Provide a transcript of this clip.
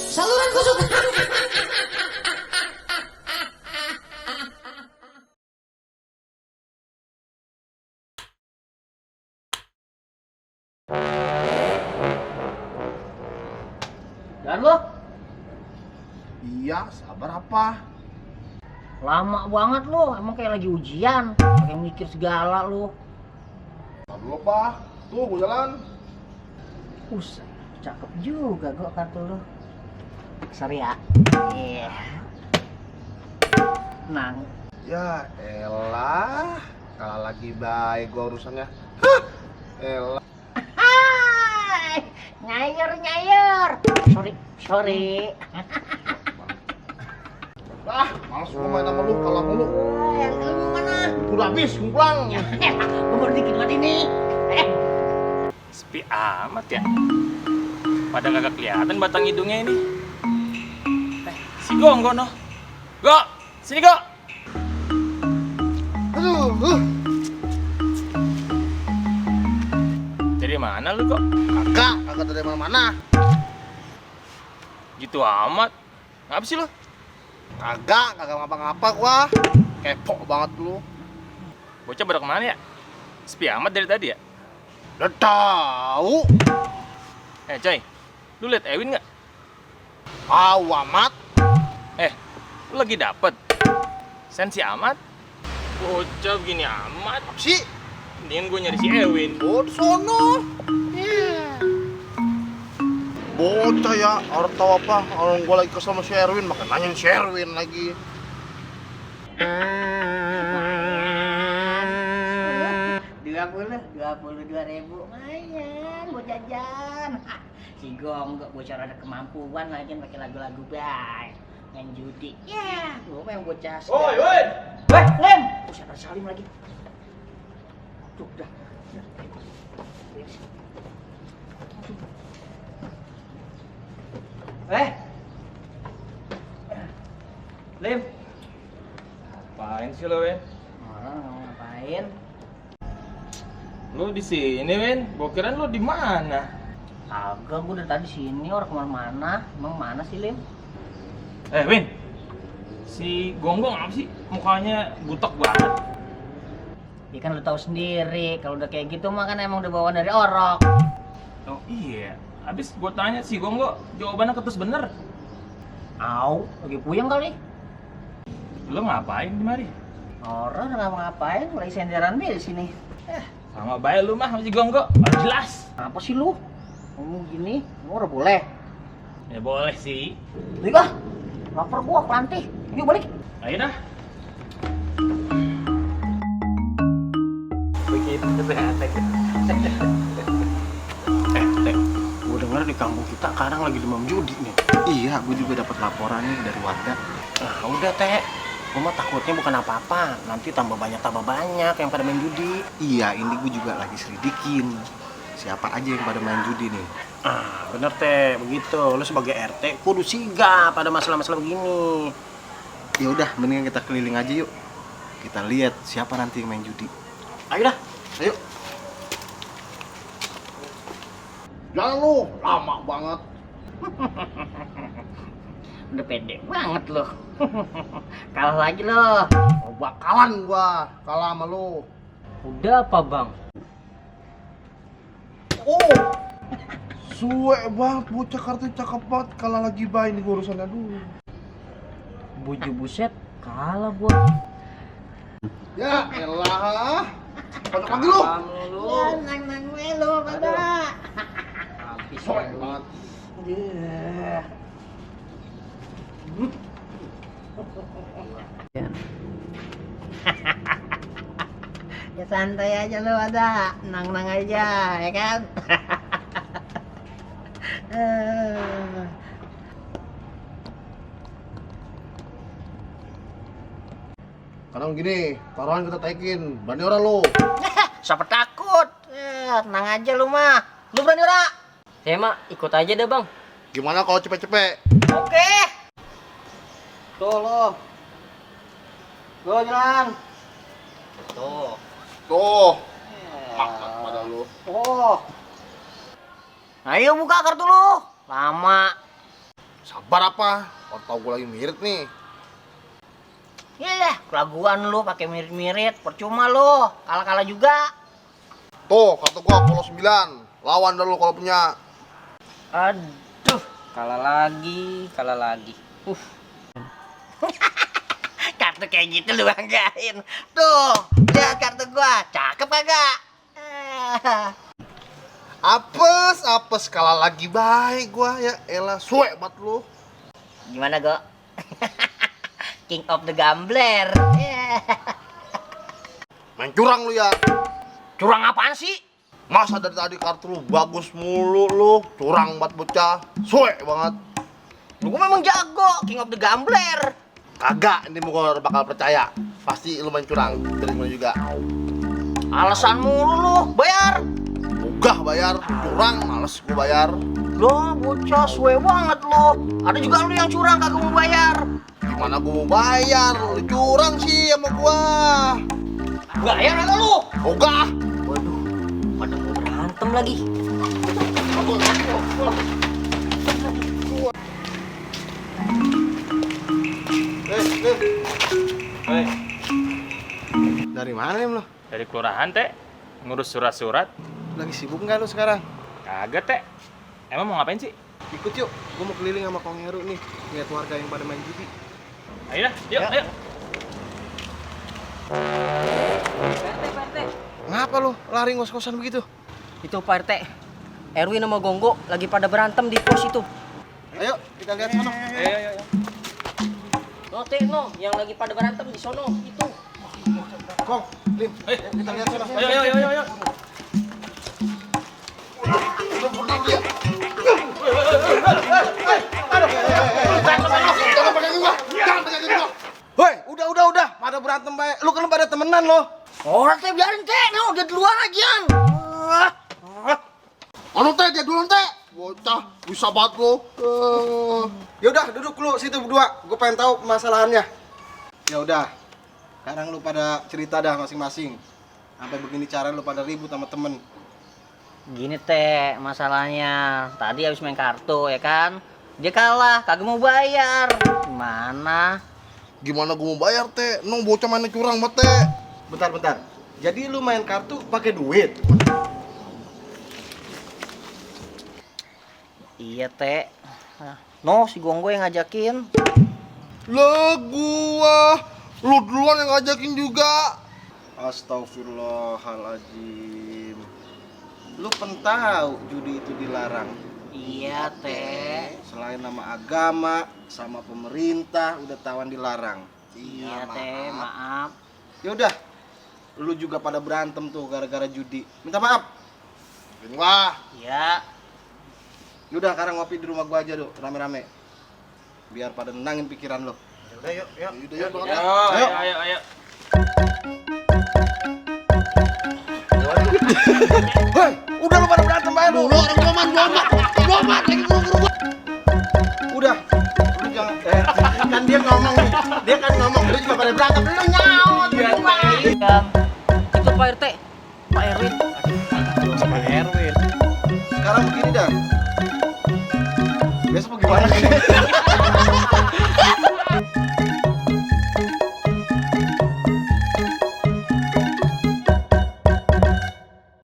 Saluran kesukaan. Dan lo? Iya, sabar apa? Lama banget lo, emang kayak lagi ujian. Pakai mikir segala lo. Sabar dulu, Pak. Tuh, gue jalan. Usai, cakep juga gua kartu lo. Sorry ya. Iya. Nang. Ya elah, kalau lagi baik gua urusannya. Hah, elah. Hai, nyayur. Sorry. Ah, males gua main sama lu, kalah mulu. Lu mana? Udah habis, pulang. Gua baru dikit banget ini. Sepi amat ya. Pada kagak kelihatan batang hidungnya ini. Si Gonggo no. Go, sini Go. Aduh, Dari mana lu kok? kagak dari mana-mana. Gitu amat. Ngapa sih lu? Kagak ngapa-ngapa gua. Kepo banget lu. Bocah pada kemana ya? Sepi amat dari tadi ya? Udah tahu. Coy, lu liat Ewin nggak? Amat. Lu lagi dapet sensi amat? Bocah begini amat. Apa sih? Mendingan gue nyari si Ewin. Oh, di sono. Bocah ya, orang tahu apa? Orang gua lagi kesel sama si Erwin, makan nanyain si Erwin lagi. Dua puluh dua ribu, lumayan buat jajan. Si Gonggo bocor ada kemampuan lagi pakai lagu-lagu baik, main judi. Ya, gua yang bocah. Woi, woi. Lem, buset ada Salim lagi. Tuh, dah. Lim. Ngapain sih lo, Win? Mau ngapain? Lu di sini, Win. Gua kirain lu di mana? Agak, gua dari tadi sini, orang kemana-mana. Emang mana sih, Lim? Win. Si Gonggong apa sih? Mukanya butek banget. Ya kan lu tahu sendiri, kalau udah kayak gitu mah kan emang udah bawaan dari orok. Oh iya. Habis gua tanya si Gonggo, jawabannya ketus bener. Au, lagi puyeng kali. Lu ngapain di mari? Orang nggak ngapain, lagi senderan di sini. Sama baik lu mah sama si Gonggo. Harus jelas. Apa sih lu? Ngomong gini, lu udah boleh. Ya boleh sih. Nih ah, lapar gua, kelantih. Yuk balik. Ayo dah. Begitu Tek, gue denger di kampung kita sekarang lagi demam judi nih. Iya, gue juga dapat laporan nih dari warga. Nah udah Tek, gue mah takutnya bukan apa-apa. Nanti tambah banyak yang pada main judi. Iya, ini gue juga lagi selidikin. Siapa aja yang pada main judi nih? Ah bener Tek, begitu. Lu sebagai RT kudu sigap pada masalah-masalah begini. Ya udah, mendingan kita keliling aja yuk. Kita lihat siapa nanti yang main judi. Ayo dah. Ayo. Jangan lu, lama banget. Udah pede banget lo. Kalah lagi lo. Oh, bakalan gua kalah sama lu. Udah apa bang? Oh, suwe banget, bocah kartu cakep banget. Kalah lagi bayi nih gua urusannya dulu. Buju buset, kalah gua. Ya elah. Pojok lagi lu. Ya, nang melo pada. Habis Suwe banget. Ya santai aja lo ada, nang aja, ya kan? Kadang gini, taruhan kita taikin. Berani orang lu. Siapa takut? Tenang aja lu mah. Lu berani ora? Saya mah ikut aja deh bang. Gimana kalau cepet-cepet? Oke. Tuh lo. Lo jalan. Tuh. Tuh. Makan pada lu. Ayo buka kartu lu. Lama. Sabar apa? Orang tau gue lagi mirip nih. Yalah, kelaguan lu pakai mirip-mirip, percuma lu. Kalah-kalah juga. Tuh, kartu gua Apollo 9. Lawan dah lu kalau punya. Aduh, kalah lagi. Kartu kayak gitu lu banggain. Tuh, lihat kartu gua. Cakep kagak? Apes, kalah lagi baik gua ya. Elah, suek banget lu. Gimana, Go? King of the Gambler. Main curang lu ya. Curang apaan sih? Masa dari tadi kartu lu bagus mulu lu. Curang banget bocah. Suek banget. Lu gua memang jago, King of the Gambler. Kagak, ini gua bakal percaya. Pasti lu main curang. Dari gua juga. Alasan mulu lu, bayar. Ogah bayar, curang, males gua bayar. Loh, bocah suwe banget lo. Ada juga lu yang curang kagak mau bayar. Gimana gua mau bayar? Lu curang sih sama gua. Bayar kagak lu? Ogah. Waduh, pada mau berantem lagi. Hei, Dari mana nih lo? dari kelurahan teh ngurus surat-surat. Lagi sibuk nggak lo sekarang? Kagak teh. Emang mau ngapain sih? Ikut yuk, gua mau keliling sama Kong Heru nih. Lihat warga yang pada main judi. Ayo dah, yuk, ayo. Pak RT. Ngapa lo lari ngos-ngosan begitu? Itu Pak RT. Erwin sama Gonggo lagi pada berantem di pos itu. Ayo, kita lihat sono. Ayo. No, yang lagi pada berantem di sono itu. Kong, Lim, kita lihat sono. Ayo. Jangan pegangin gua. Jangan pegangin gua. Woi, udah. Pada berantem baik. Lu kan pada temenan lo. Orang teh biarin teh, no, dia duluan aja. Anu teh, dia duluan teh. Bocah, bisa banget lo. Ya udah, duduk lu situ berdua. Gue pengen tahu masalahannya. Ya udah. Sekarang lu pada cerita dah masing-masing. Sampai begini cara lu pada ribut sama temen. Gini teh masalahnya. Tadi habis main kartu ya kan. Dia kalah, kagak mau bayar. Gimana? Gimana gue mau bayar teh? Nong bocah mainnya curang banget teh. Bentar. Jadi lu main kartu pakai duit? Iya teh. No, si Gonggo yang ngajakin. Lah gua, lu duluan yang ngajakin juga. Astagfirullahaladzim. Lu tahu judi itu dilarang. Iya teh. Selain nama agama, sama pemerintah udah tawan dilarang. Iya teh, maaf. Yaudah, lu juga pada berantem tuh gara-gara judi. Minta maaf. Wah, Iya. Yaudah, sekarang ngopi di rumah gua aja tuh, rame-rame. Biar pada nenangin pikiran lo. Yaudah, yuk. Ayo. hei, udah lu pada berantem aja lu. Orang gua mat lagi gua. Udah, lu jangan kan dia ngomong nih. Dia kan ngomong, lu juga pada berantem, lu nyaut. Itu Pak RT. Pak Erwin. Sama Erwin. Sekarang begini dah. Besok mau gimana?